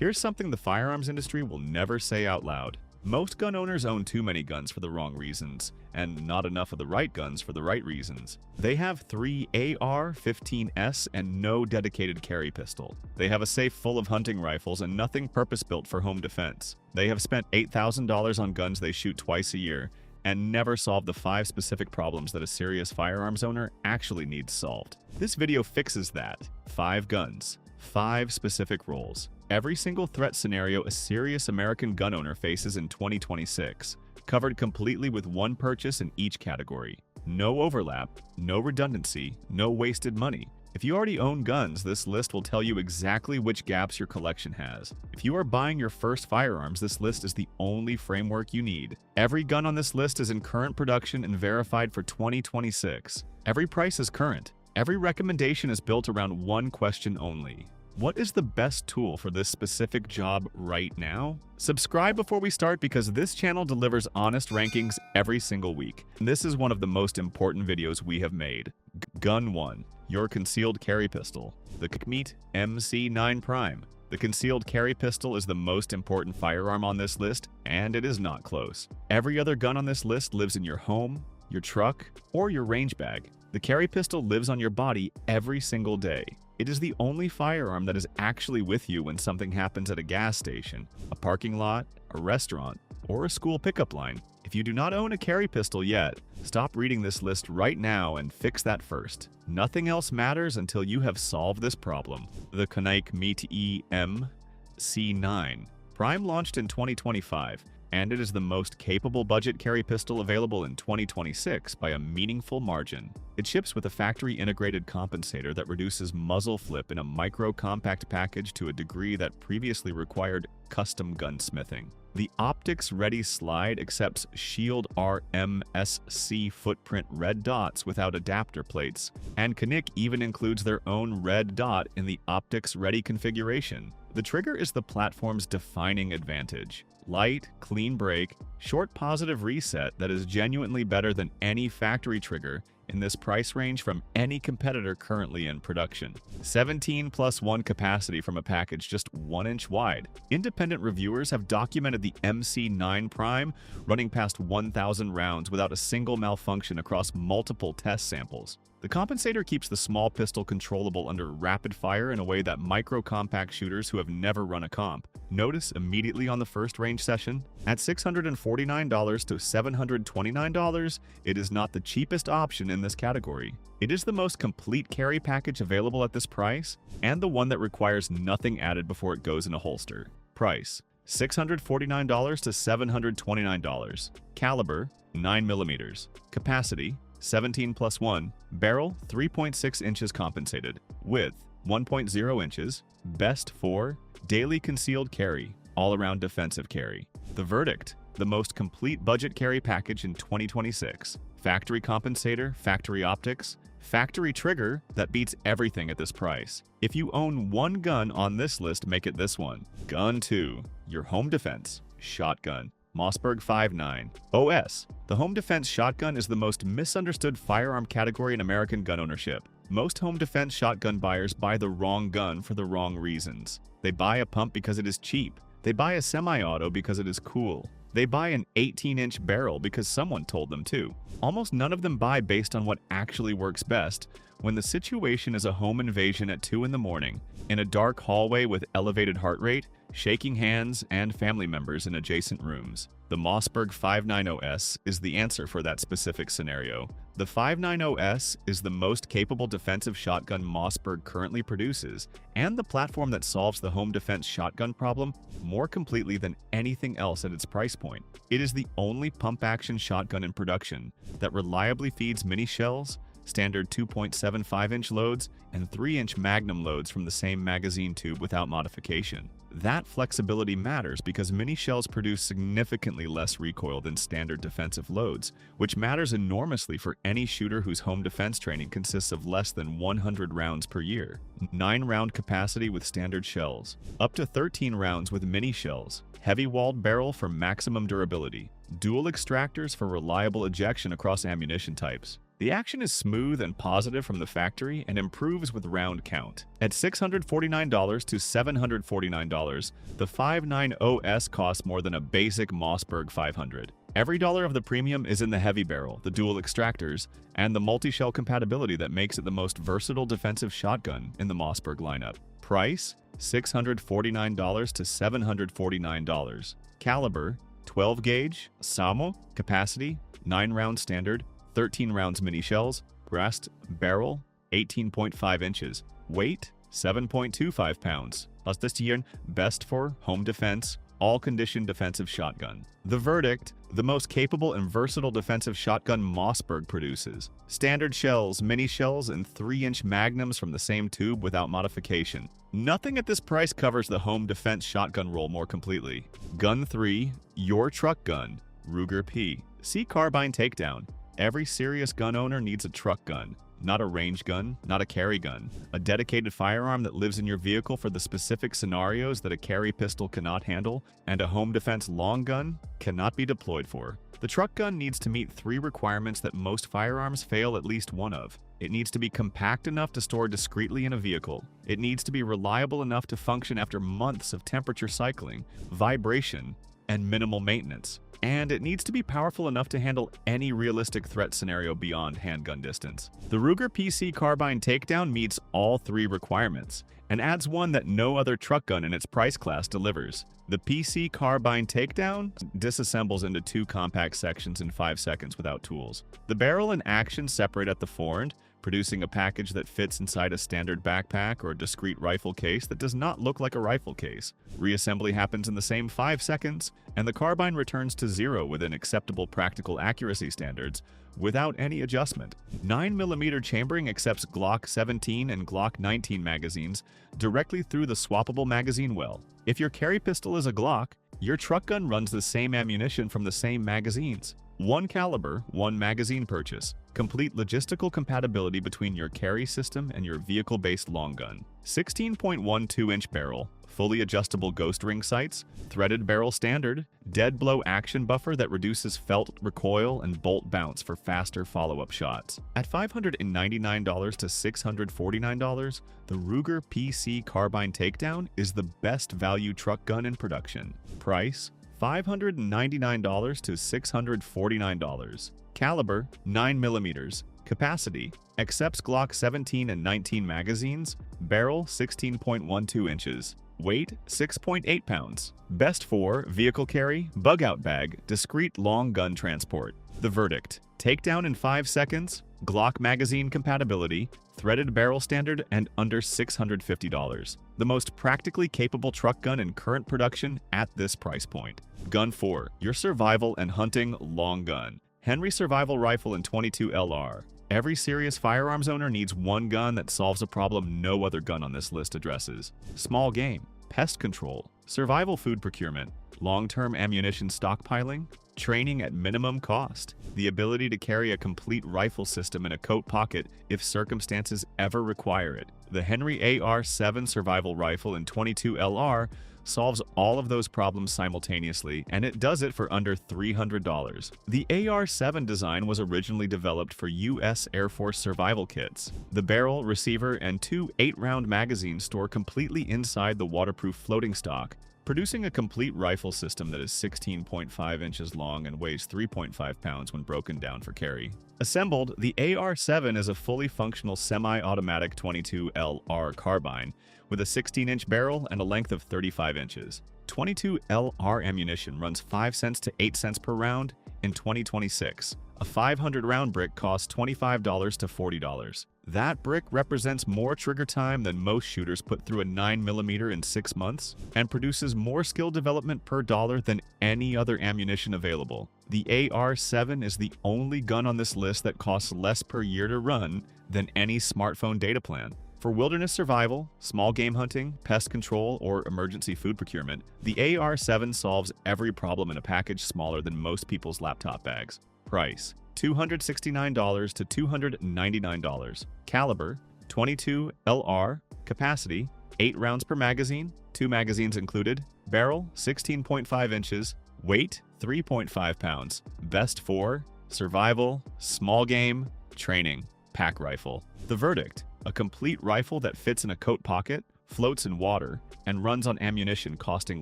Here's something the firearms industry will never say out loud. Most gun owners own too many guns for the wrong reasons, and not enough of the right guns for the right reasons. They have 3 AR-15s and no dedicated carry pistol. They have a safe full of hunting rifles and nothing purpose-built for home defense. They have spent $8,000 on guns they shoot twice a year, and never solved the 5 specific problems that a serious firearms owner actually needs solved. This video fixes that. 5 guns, 5 specific roles. Every single threat scenario a serious American gun owner faces in 2026, covered completely with one purchase in each category. No overlap, no redundancy, no wasted money. If you already own guns, this list will tell you exactly which gaps your collection has. If you are buying your first firearms, this list is the only framework you need. Every gun on this list is in current production and verified for 2026. Every price is current. Every recommendation is built around one question only. What is the best tool for this specific job right now? Subscribe before we start because this channel delivers honest rankings every single week. This is one of the most important videos we have made. Gun 1. Your concealed carry pistol. The METE MC9 Prime. The concealed carry pistol is the most important firearm on this list, and it is not close. Every other gun on this list lives in your home, your truck, or your range bag. The carry pistol lives on your body every single day. It is the only firearm that is actually with you when something happens at a gas station, a parking lot, a restaurant, or a school pickup line. If you do not own a carry pistol yet, stop reading this list right now and fix that first. Nothing else matters until you have solved this problem. The Canik METE MC9 Prime launched in 2025, and it is the most capable budget carry pistol available in 2026 by a meaningful margin. It ships with a factory-integrated compensator that reduces muzzle flip in a micro-compact package to a degree that previously required custom gunsmithing. The optics-ready slide accepts Shield RMSC footprint red dots without adapter plates, and Canik even includes their own red dot in the optics-ready configuration. The trigger is the platform's defining advantage. Light, clean break, short positive reset that is genuinely better than any factory trigger in this price range from any competitor currently in production. 17+1 capacity from a package just 1 inch wide. Independent reviewers have documented the MC9 Prime running past 1,000 rounds without a single malfunction across multiple test samples. The compensator keeps the small pistol controllable under rapid fire in a way that micro-compact shooters who have never run a comp notice immediately on the first range session. At $649 to $729, it is not the cheapest option in this category. It is the most complete carry package available at this price, and the one that requires nothing added before it goes in a holster. Price: $649 to $729. Caliber: 9mm. Capacity: 17+1. Barrel: 3.6 inches compensated. Width: 1.0 inches. Best for daily concealed carry, all-around defensive carry. The verdict: the most complete budget carry package in 2026. Factory compensator, factory optics, factory trigger that beats everything at this price. If you own one gun on this list, make it this one. Gun 2. Your home defense shotgun. Mossberg 5.9 OS. The home defense shotgun is the most misunderstood firearm category in American gun ownership. Most home defense shotgun buyers buy the wrong gun for the wrong reasons. They buy a pump because it is cheap. They buy a semi-auto because it is cool. They buy an 18-inch barrel because someone told them to. Almost none of them buy based on what actually works best when the situation is a home invasion at 2 in the morning, in a dark hallway with elevated heart rate, shaking hands, and family members in adjacent rooms. The Mossberg 5.9 is the answer for that specific scenario. The 5.9 is the most capable defensive shotgun Mossberg currently produces, and the platform that solves the home defense shotgun problem more completely than anything else at its price point. It is the only pump-action shotgun in production that reliably feeds mini shells, standard 2.75-inch loads, and 3-inch magnum loads from the same magazine tube without modification. That flexibility matters because mini shells produce significantly less recoil than standard defensive loads, which matters enormously for any shooter whose home defense training consists of less than 100 rounds per year. 9-round capacity with standard shells. Up to 13 rounds with mini shells. Heavy-walled barrel for maximum durability. Dual extractors for reliable ejection across ammunition types. The action is smooth and positive from the factory and improves with round count. At $649 to $749, the 590S costs more than a basic Mossberg 500. Every dollar of the premium is in the heavy barrel, the dual extractors, and the multi-shell compatibility that makes it the most versatile defensive shotgun in the Mossberg lineup. Price: $649 to $749. Caliber: 12 gauge, SAMO. Capacity: 9 rounds standard, 13 rounds mini shells. Breast, barrel, 18.5 inches. Weight, 7.25 pounds. Plasticieren, best for home defense, all-condition defensive shotgun. The verdict: the most capable and versatile defensive shotgun Mossberg produces. Standard shells, mini shells, and 3-inch magnums from the same tube without modification. Nothing at this price covers the home defense shotgun role more completely. Gun 3, your truck gun, Ruger P. See Carbine Takedown. Every serious gun owner needs a truck gun. Not a range gun, not a carry gun. A dedicated firearm that lives in your vehicle for the specific scenarios that a carry pistol cannot handle, and a home defense long gun cannot be deployed for. The truck gun needs to meet 3 requirements that most firearms fail at least one of. It needs to be compact enough to store discreetly in a vehicle. It needs to be reliable enough to function after months of temperature cycling, vibration, and minimal maintenance. And it needs to be powerful enough to handle any realistic threat scenario beyond handgun distance. The Ruger PC Carbine Takedown meets all 3 requirements and adds one that no other truck gun in its price class delivers. The PC Carbine Takedown disassembles into 2 compact sections in 5 seconds without tools. The barrel and action separate at the forend, producing a package that fits inside a standard backpack or a discreet rifle case that does not look like a rifle case. Reassembly happens in the same 5 seconds, and the carbine returns to 0 within acceptable practical accuracy standards without any adjustment. 9mm chambering accepts Glock 17 and Glock 19 magazines directly through the swappable magazine well. If your carry pistol is a Glock, your truck gun runs the same ammunition from the same magazines. 1 caliber, 1 magazine purchase. Complete logistical compatibility between your carry system and your vehicle-based long gun. 16.12-inch barrel, fully adjustable ghost ring sights, threaded barrel standard, dead blow action buffer that reduces felt recoil and bolt bounce for faster follow-up shots. At $599 to $649, the Ruger PC Carbine Takedown is the best value truck gun in production. Price: $599 to $649. Caliber: 9mm. Capacity: accepts Glock 17 and 19 magazines. Barrel: 16.12 inches. Weight: 6.8 pounds. Best for vehicle carry, bug-out bag, discreet long gun transport. The verdict: takedown in 5 seconds, Glock magazine compatibility, threaded barrel standard, and under $650. The most practically capable truck gun in current production at this price point. Gun 4, your survival and hunting long gun. Henry Survival Rifle in .22 LR. Every serious firearms owner needs one gun that solves a problem no other gun on this list addresses. Small game, pest control, survival food procurement, long-term ammunition stockpiling, training at minimum cost, the ability to carry a complete rifle system in a coat pocket if circumstances ever require it. The Henry AR-7 Survival Rifle in .22 LR solves all of those problems simultaneously, and it does it for under $300. The AR-7 design was originally developed for U.S. Air Force survival kits. The barrel, receiver, and 2 8-round magazines store completely inside the waterproof floating stock, producing a complete rifle system that is 16.5 inches long and weighs 3.5 pounds when broken down for carry. Assembled, the AR-7 is a fully functional semi-automatic .22 LR carbine with a 16-inch barrel and a length of 35 inches. .22 LR ammunition runs 5 cents to 8 cents per round in 2026. A 500-round brick costs $25 to $40. That brick represents more trigger time than most shooters put through a 9mm in 6 months and produces more skill development per dollar than any other ammunition available. The AR-7 is the only gun on this list that costs less per year to run than any smartphone data plan. For wilderness survival, small game hunting, pest control, or emergency food procurement, the AR-7 solves every problem in a package smaller than most people's laptop bags. Price: $269 to $299. Caliber: .22 LR. Capacity: 8 rounds per magazine, 2 magazines included. Barrel: 16.5 inches. Weight: 3.5 pounds. Best for survival, small game, training, pack rifle. The verdict: a complete rifle that fits in a coat pocket, floats in water, and runs on ammunition costing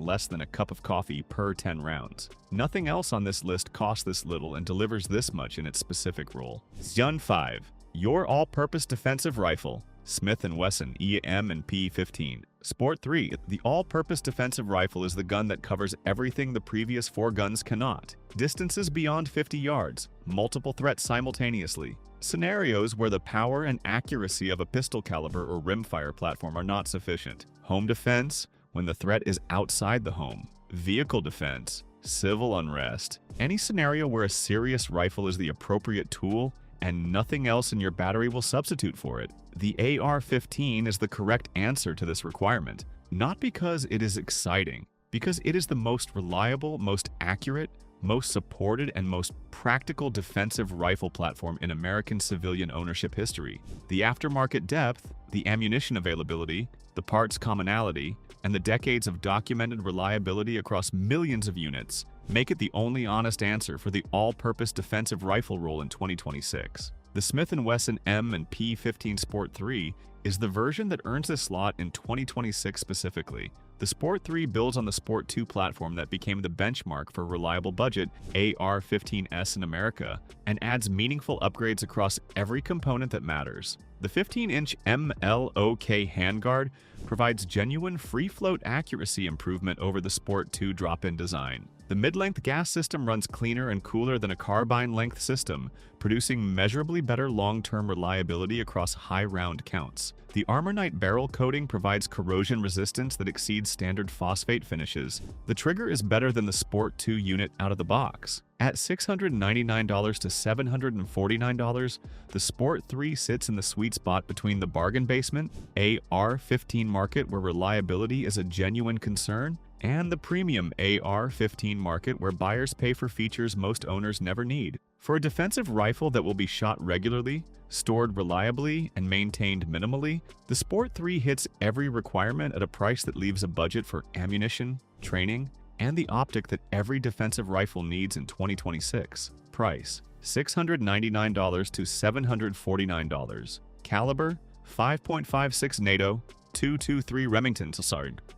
less than a cup of coffee per 10 rounds. Nothing else on this list costs this little and delivers this much in its specific role. Gun 5. Your all-purpose defensive rifle. Smith & Wesson EM&P 15. Sport 3. The all-purpose defensive rifle is the gun that covers everything the previous 4 guns cannot. Distances beyond 50 yards, multiple threats simultaneously. Scenarios where the power and accuracy of a pistol caliber or rimfire platform are not sufficient. Home defense, when the threat is outside the home. Vehicle defense, civil unrest. Any scenario where a serious rifle is the appropriate tool and nothing else in your battery will substitute for it. The AR-15 is the correct answer to this requirement, not because it is exciting, because it is the most reliable, most accurate, most supported, and most practical defensive rifle platform in American civilian ownership history. The aftermarket depth, the ammunition availability, the parts commonality, and the decades of documented reliability across millions of units make it the only honest answer for the all-purpose defensive rifle role in 2026. The Smith & Wesson M&P 15 Sport 3 is the version that earns this slot in 2026 specifically. The Sport 3 builds on the Sport 2 platform that became the benchmark for reliable budget AR-15s in America and adds meaningful upgrades across every component that matters. The 15-inch MLOK handguard provides genuine free-float accuracy improvement over the Sport 2 drop-in design. The mid-length gas system runs cleaner and cooler than a carbine-length system, producing measurably better long-term reliability across high round counts. The Armornite barrel coating provides corrosion resistance that exceeds standard phosphate finishes. The trigger is better than the Sport 2 unit out of the box. At $699 to $749, the Sport 3 sits in the sweet spot between the bargain basement, AR-15 market where reliability is a genuine concern, and the premium AR-15 market where buyers pay for features most owners never need. For a defensive rifle that will be shot regularly, stored reliably, and maintained minimally, the Sport 3 hits every requirement at a price that leaves a budget for ammunition, training, and the optic that every defensive rifle needs in 2026. Price: $699 to $749. Caliber: 5.56 NATO, 223 Remington,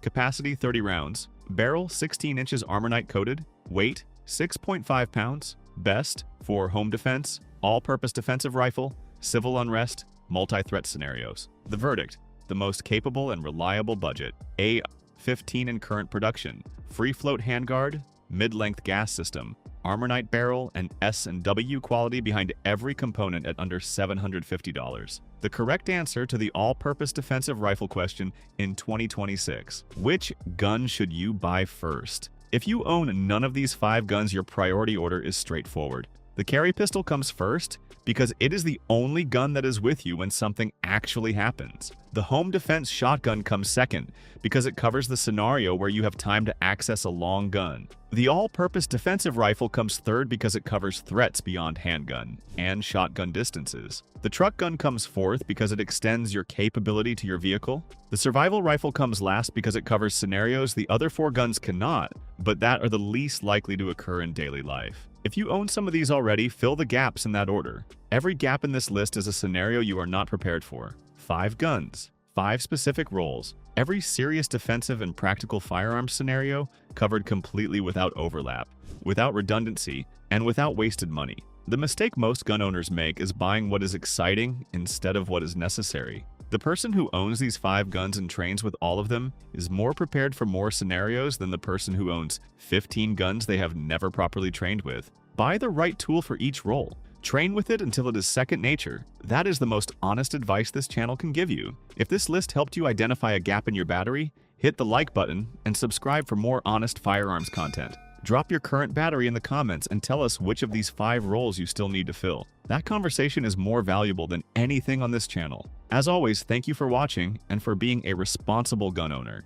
capacity 30 rounds. Barrel 16 inches Armornite coated. Weight 6.5 pounds. Best for home defense, all-purpose defensive rifle, civil unrest, multi-threat scenarios. The verdict: the most capable and reliable budget. AR-15 in current production. Free-float handguard, mid-length gas system, Armornite barrel, and S&W quality behind every component at under $750. The correct answer to the all-purpose defensive rifle question in 2026. Which gun should you buy first? If you own none of these 5 guns, your priority order is straightforward. The carry pistol comes first because it is the only gun that is with you when something actually happens. The home defense shotgun comes second because it covers the scenario where you have time to access a long gun. The all-purpose defensive rifle comes third because it covers threats beyond handgun and shotgun distances. The truck gun comes fourth because it extends your capability to your vehicle. The survival rifle comes last because it covers scenarios the other 4 guns cannot, but that are the least likely to occur in daily life. If you own some of these already, fill the gaps in that order. Every gap in this list is a scenario you are not prepared for. 5 guns, 5 specific roles, every serious defensive and practical firearms scenario covered completely without overlap, without redundancy, and without wasted money. The mistake most gun owners make is buying what is exciting instead of what is necessary. The person who owns these 5 guns and trains with all of them is more prepared for more scenarios than the person who owns 15 guns they have never properly trained with. Buy the right tool for each role. Train with it until it is second nature. That is the most honest advice this channel can give you. If this list helped you identify a gap in your battery, hit the like button and subscribe for more honest firearms content. Drop your current battery in the comments and tell us which of these 5 roles you still need to fill. That conversation is more valuable than anything on this channel. As always, thank you for watching and for being a responsible gun owner.